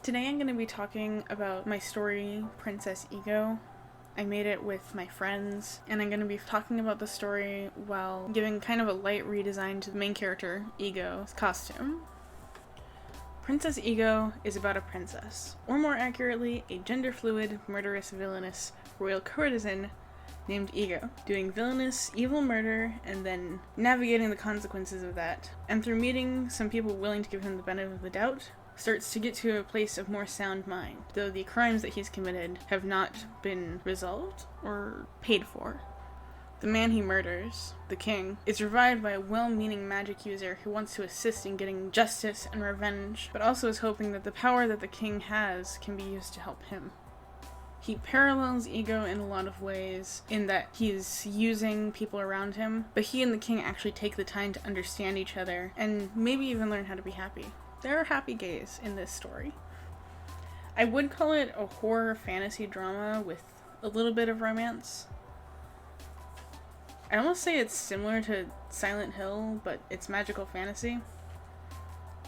Today I'm going to be talking about my story, Princess Ego. I made it with my friends, and I'm going to be talking about the story while giving kind of a light redesign to the main character, Ego's costume. Princess Ego is about a princess, or more accurately, a gender-fluid, murderous, villainous royal courtesan named Ego, doing villainous, evil murder, and then navigating the consequences of that. And through meeting some people willing to give him the benefit of the doubt, starts to get to a place of more sound mind, though the crimes that he's committed have not been resolved or paid for. The man he murders, the king, is revived by a well-meaning magic user who wants to assist in getting justice and revenge, but also is hoping that the power that the king has can be used to help him. He parallels Ego in a lot of ways, in that he's using people around him, but he and the king actually take the time to understand each other, and maybe even learn how to be happy. There are happy gays in this story. I would call it a horror fantasy drama with a little bit of romance. I almost say it's similar to Silent Hill, but it's magical fantasy.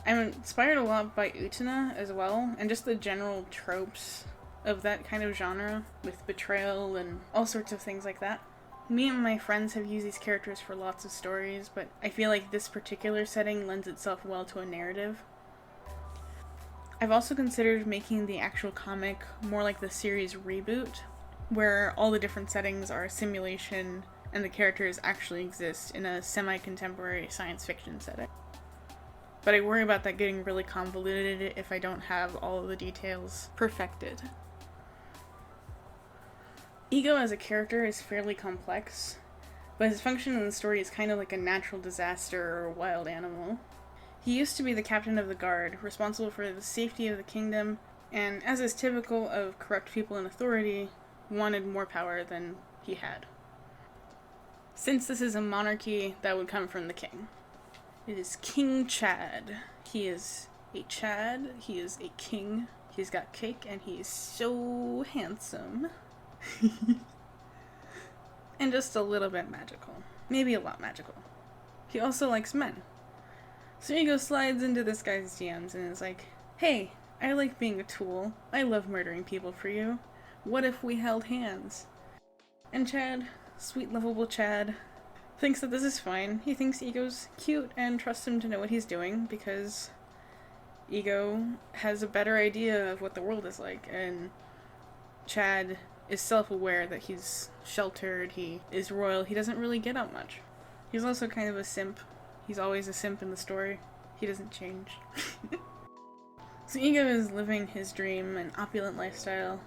I'm inspired a lot by Utena as well, and just the general tropes of that kind of genre, with betrayal and all sorts of things like that. Me and my friends have used these characters for lots of stories, but I feel like this particular setting lends itself well to a narrative. I've also considered making the actual comic more like the series reboot, where all the different settings are a simulation and the characters actually exist in a semi-contemporary science fiction setting. But I worry about that getting really convoluted if I don't have all of the details perfected. Ego as a character is fairly complex, but his function in the story is kind of like a natural disaster or a wild animal. He used to be the captain of the guard, responsible for the safety of the kingdom, and as is typical of corrupt people in authority, wanted more power than he had. Since this is a monarchy, that would come from the king. It is King Chad. He is a Chad, he is a king, he's got cake, and he is so handsome. And just a little bit magical. Maybe a lot magical. He also likes men. So Ego slides into this guy's DMs and is like, "Hey, I like being a tool. I love murdering people for you. What if we held hands?" And Chad, sweet lovable Chad, thinks that this is fine. He thinks Ego's cute and trusts him to know what he's doing because Ego has a better idea of what the world is like, and Chad is self-aware that he's sheltered, he is royal, he doesn't really get out much. He's also kind of a simp. He's always a simp in the story. He doesn't change. So Ego is living his dream, an opulent lifestyle.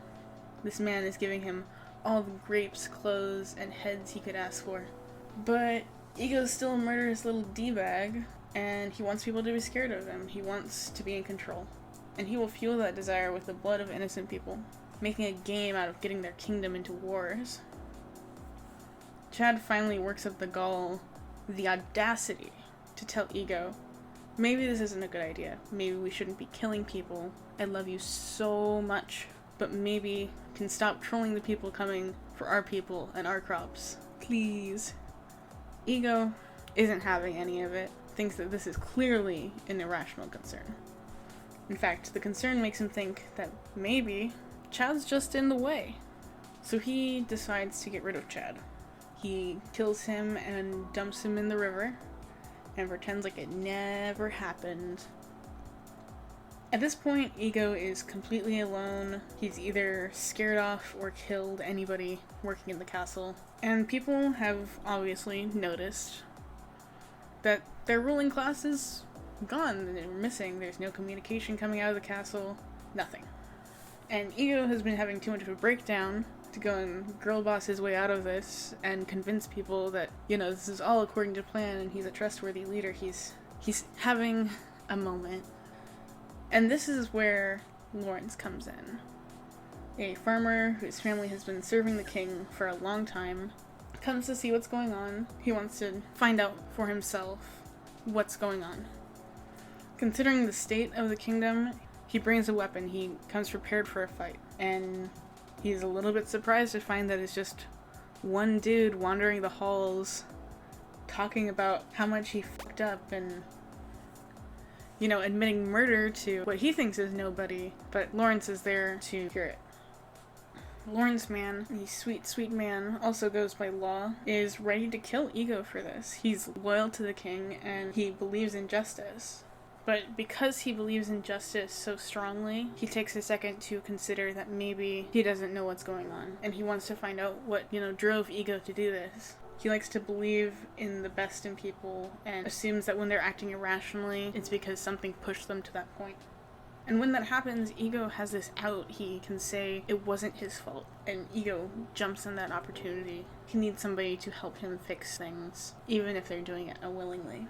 This man is giving him all the grapes, clothes, and heads he could ask for. But Ego's still a murderous little d-bag, and he wants people to be scared of him. He wants to be in control. And he will fuel that desire with the blood of innocent people, making a game out of getting their kingdom into wars. Chad finally works up the gall, the audacity, to tell Ego, maybe this isn't a good idea. Maybe we shouldn't be killing people. I love you so much, but maybe can stop trolling the people coming for our people and our crops. Please. Ego isn't having any of it, thinks that this is clearly an irrational concern. In fact, the concern makes him think that maybe Chad's just in the way. So he decides to get rid of Chad. He kills him and dumps him in the river, and pretends like it never happened. At this point, Ego is completely alone. He's either scared off or killed anybody working in the castle. And people have obviously noticed that their ruling class is gone. They're missing. There's no communication coming out of the castle. Nothing. And Ego has been having too much of a breakdown to go and girl boss his way out of this and convince people that, this is all according to plan and he's a trustworthy leader. He's having a moment. And this is where Lawrence comes in. A farmer whose family has been serving the king for a long time comes to see what's going on. He wants to find out for himself what's going on. Considering the state of the kingdom, he brings a weapon. He comes prepared for a fight. And he's a little bit surprised to find that it's just one dude wandering the halls talking about how much he fucked up and admitting murder to what he thinks is nobody, but Lawrence is there to hear it. Lawrence Man, the sweet, sweet man, also goes by Law, is ready to kill Ego for this. He's loyal to the king, and he believes in justice. But because he believes in justice so strongly, he takes a second to consider that maybe he doesn't know what's going on, and he wants to find out what, drove Ego to do this. He likes to believe in the best in people, and assumes that when they're acting irrationally, it's because something pushed them to that point. And when that happens, Ego has this out. He can say it wasn't his fault, and Ego jumps on that opportunity. He needs somebody to help him fix things, even if they're doing it unwillingly.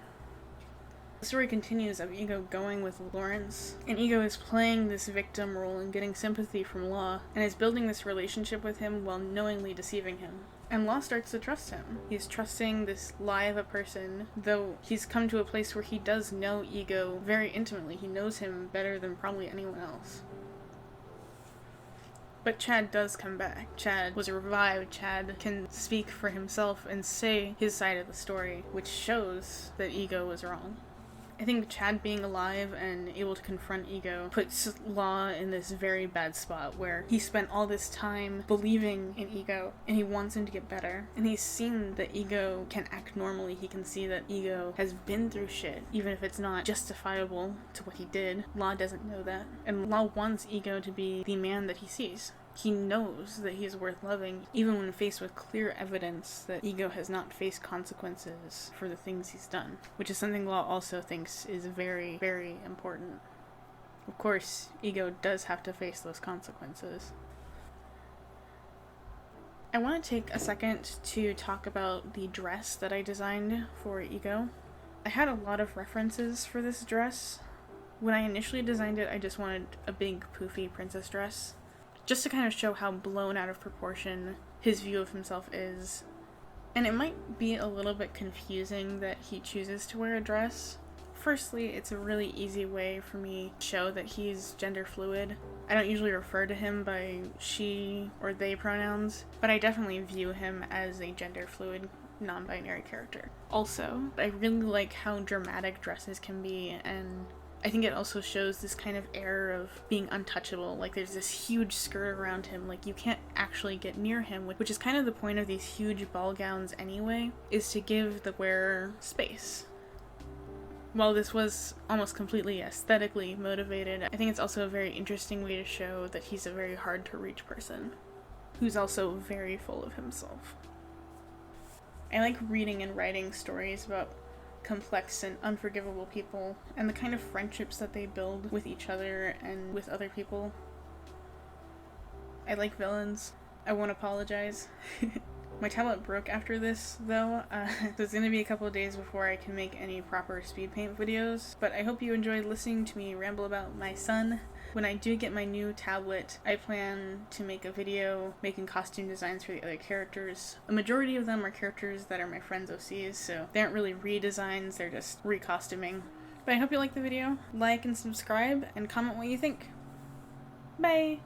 The story continues of Ego going with Lawrence, and Ego is playing this victim role and getting sympathy from Law, and is building this relationship with him while knowingly deceiving him. And Law starts to trust him. He's trusting this lie of a person, though he's come to a place where he does know Ego very intimately. He knows him better than probably anyone else. But Chad does come back. Chad was revived. Chad can speak for himself and say his side of the story, which shows that Ego was wrong. I think Chad being alive and able to confront Ego puts Law in this very bad spot where he spent all this time believing in Ego and he wants him to get better. And he's seen that Ego can act normally. He can see that Ego has been through shit, even if it's not justifiable to what he did. Law doesn't know that. And Law wants Ego to be the man that he sees. He knows that he's worth loving, even when faced with clear evidence that Ego has not faced consequences for the things he's done, which is something Law also thinks is very, very important. Of course, Ego does have to face those consequences. I want to take a second to talk about the dress that I designed for Ego. I had a lot of references for this dress. When I initially designed it, I just wanted a big, poofy princess dress, just to kind of show how blown out of proportion his view of himself is. And it might be a little bit confusing that he chooses to wear a dress. Firstly, it's a really easy way for me to show that he's gender fluid. I don't usually refer to him by she or they pronouns, but I definitely view him as a gender fluid, non-binary character. Also, I really like how dramatic dresses can be, and I think it also shows this kind of air of being untouchable. Like, there's this huge skirt around him, like you can't actually get near him, which is kind of the point of these huge ball gowns anyway, is to give the wearer space. While this was almost completely aesthetically motivated, I think it's also a very interesting way to show that he's a very hard to reach person, who's also very full of himself. I like reading and writing stories about complex and unforgivable people, and the kind of friendships that they build with each other and with other people. I like villains. I won't apologize. My tablet broke after this, though, so it's gonna be a couple of days before I can make any proper speed paint videos, but I hope you enjoyed listening to me ramble about my son. When I do get my new tablet, I plan to make a video making costume designs for the other characters. A majority of them are characters that are my friends' OCs, so they aren't really redesigns, they're just recostuming. But I hope you liked the video. Like and subscribe, and comment what you think. Bye!